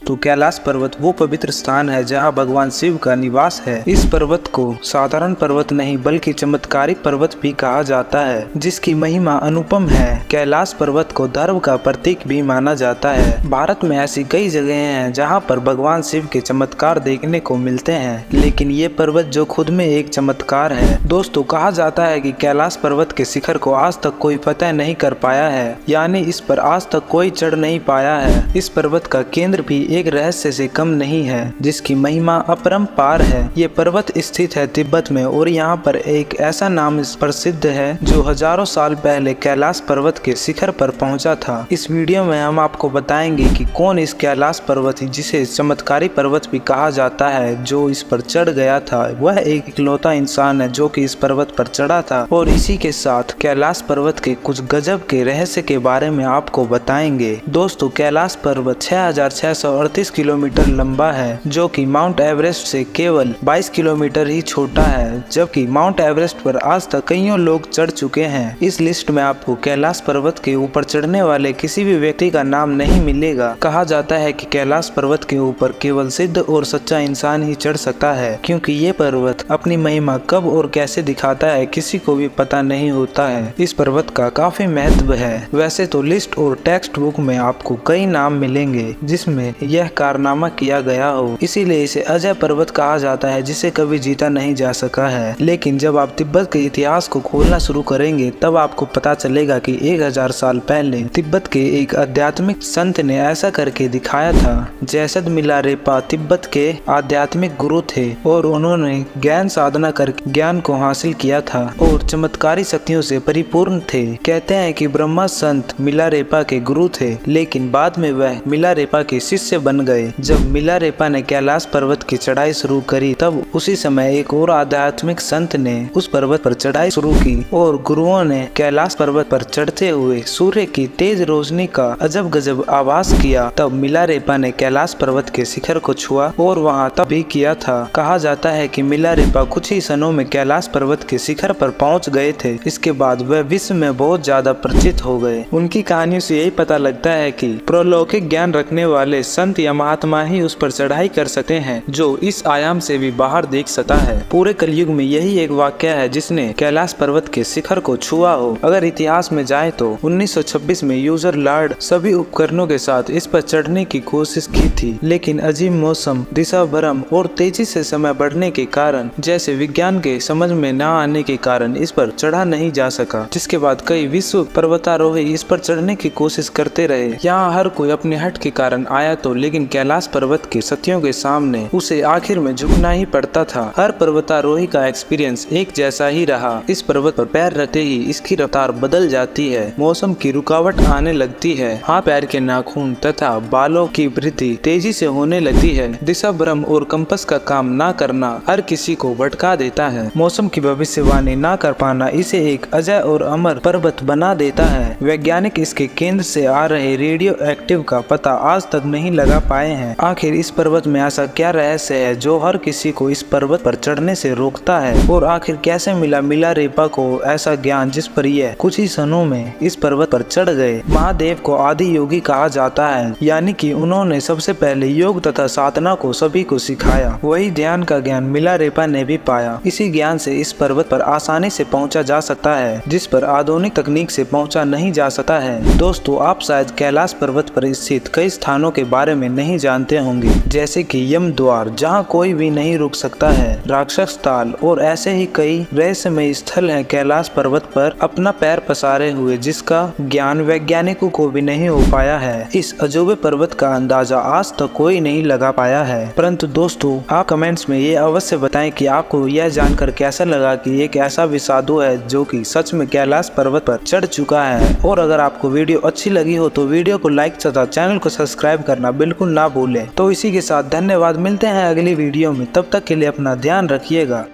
तो कैलाश पर्वत वो पवित्र स्थान है जहां भगवान शिव का निवास है। इस पर्वत को साधारण पर्वत नहीं बल्कि चमत्कारिक पर्वत भी कहा जाता है, जिसकी महिमा अनुपम है। कैलाश पर्वत को धर्म का प्रतीक भी माना जाता है। भारत में ऐसी कई जगह हैं जहां पर भगवान शिव के चमत्कार देखने को मिलते हैं, लेकिन ये पर्वत जो खुद में एक चमत्कार है। दोस्तों, कहा जाता है कि कैलाश पर्वत के शिखर को आज तक कोई फतह नहीं कर पाया है, यानी इस पर आज तक कोई चढ़ नहीं पाया है। इस पर्वत का केंद्र भी एक रहस्य से कम नहीं है, जिसकी महिमा अपरंपार है। ये पर्वत स्थित है तिब्बत में और यहाँ पर एक ऐसा नाम प्रसिद्ध है जो हजारों साल पहले कैलाश पर्वत के शिखर पर पहुंचा था। इस वीडियो में हम आपको बताएंगे कि कौन इस कैलाश पर्वत जिसे चमत्कारी पर्वत भी कहा जाता है जो इस पर चढ़ गया था। वह एक इकलौता इंसान है जो कि इस पर्वत पर चढ़ा था, और इसी के साथ कैलाश पर्वत के कुछ गजब के रहस्य के बारे में आपको बताएंगे। दोस्तों, कैलाश पर्वत 6638 किलोमीटर लंबा है, जो कि माउंट एवरेस्ट से केवल 22 किलोमीटर ही छोटा है, जबकि माउंट एवरेस्ट पर आज तक कईयों लोग चढ़ चुके हैं। इस लिस्ट में आपको कैलाश पर्वत के ऊपर चढ़ने वाले किसी भी व्यक्ति का नाम नहीं मिलेगा। कहा जाता है कि कैलाश पर्वत के ऊपर केवल सिद्ध और सच्चा इंसान ही चढ़ सकता है, क्योंकि ये पर्वत अपनी महिमा कब और कैसे दिखाता है किसी को भी पता नहीं होता है। इस पर्वत का काफी महत्व है। वैसे तो लिस्ट और टेक्स्ट बुक में आपको कई नाम मिलेंगे जिसमें यह कारनामा किया गया हो, इसीलिए इसे अजय पर्वत कहा जाता है जिसे कभी जीता नहीं जा सका है। लेकिन जब आप तिब्बत के इतिहास को खोलना शुरू करेंगे तब आपको पता चलेगा कि 1000 साल पहले तिब्बत के एक आध्यात्मिक संत ने ऐसा करके दिखाया था। जैसद मिलारेपा तिब्बत के आध्यात्मिक गुरु थे और उन्होंने ज्ञान साधना करके ज्ञान को हासिल किया था और चमत्कारी शक्तियों से परिपूर्ण थे। कहते हैं कि ब्रह्मा संत मिलारेपा के गुरु थे, लेकिन बाद में वह मिलारेपा के शिष्य बन गए। जब मिलारेपा ने कैलाश पर्वत की चढ़ाई शुरू करी तब उसी समय एक और आध्यात्मिक संत ने उस पर्वत पर चढ़ाई शुरू की और गुरुओं ने कैलाश पर्वत पर चढ़ते हुए सूर्य की तेज रोशनी का अजब गजब आवाज किया। तब मिलारेपा ने कैलाश पर्वत के शिखर को छुआ और वहां तब भी किया था। कहा जाता है कि मिलारेपा कुछ ही क्षणों में कैलाश पर्वत के शिखर पर पहुंच गए थे। इसके बाद वह विश्व में बहुत ज्यादा परिचित हो गए। उनकी कहानियों से यही पता लगता है कि प्रलौकिक ज्ञान रखने वाले संत या महात्मा ही उस पर चढ़ाई कर सकते हैं जो इस आयाम से भी बाहर देख सकता है। पूरे कलयुग में यही एक वाक्य है जिसने कैलाश पर्वत के शिखर को छुआ हो। अगर इतिहास में जाए तो 1926 में यूजर लॉर्ड सभी उपकरणों के साथ इस पर चढ़ने की कोशिश की थी, लेकिन अजीब मौसम, दिशा भ्रम और तेजी से समय बढ़ने के कारण जैसे विज्ञान के समझ में न आने के कारण इस पर चढ़ा नहीं जा सका। जिसके बाद कई विश्व पर्वतारोही इस पर चढ़ने की कोशिश करते रहे। यहाँ हर कोई अपने हट के कारण आया तो, लेकिन कैलाश पर्वत के सत्यों के सामने उसे आखिर में झुकना ही पड़ता था। हर पर्वतारोही का एक्सपीरियंस एक जैसा ही रहा। इस पर्वत पर पैर रखते ही इसकी रफ्तार बदल जाती है, मौसम की रुकावट आने लगती है, हाथ पैर के नाखून तथा बालों की वृद्धि तेजी से होने लगती है। दिशा भ्रम और कंपास का काम न करना हर किसी को भटका देता है। मौसम की भविष्यवाणी न कर पाना इसे एक अजय और अमर पर्वत बना देता है। वैज्ञानिक इसके केंद्र से आ रहे रेडियो एक्टिव का पता आज तक नहीं लगा पाए हैं। आखिर इस पर्वत में ऐसा क्या रहस्य है जो हर किसी को इस पर्वत पर चढ़ने से रोकता है, और आखिर कैसे मिला मिलारेपा को ऐसा ज्ञान जिस पर यह कुछ ही क्षणों में इस पर्वत पर चढ़ गए। महादेव को आदि योगी कहा जाता है, यानी कि उन्होंने सबसे पहले योग तथा साधना को सभी को सिखाया। वही ध्यान का ज्ञान मिलारेपा ने भी पाया। इसी ज्ञान से इस पर्वत पर आसानी से पहुंचा जा सकता है, जिस पर आधुनिक तकनीक से पहुंचा नहीं जा सकता है। दोस्तों, आप शायद कैलाश पर्वत पर स्थित कई स्थानों के बारे में नहीं जानते होंगे, जैसे कि यम द्वार जहाँ कोई भी नहीं रुक सकता है, राक्षस ताल और ऐसे ही कई रहस्यमय स्थल हैं कैलाश पर्वत पर अपना पैर पसारे हुए, जिसका ज्ञान वैज्ञानिकों को भी नहीं हो पाया है। इस अजूबे पर्वत का अंदाजा आज तक कोई नहीं लगा पाया है। परंतु दोस्तों, आप कमेंट्स में ये अवश्य बताएं कि आपको यह जानकर कैसा लगा कि एक ऐसा भी साधु है जो कि सच में कैलाश पर्वत पर चढ़ चुका है। और अगर आपको वीडियो अच्छी लगी हो तो वीडियो को लाइक तथा चैनल को सब्सक्राइब करना बिल्कुल ना भूलें। तो इसी के साथ धन्यवाद, मिलते हैं अगली वीडियो में, तब तक के लिए अपना ध्यान रखिएगा।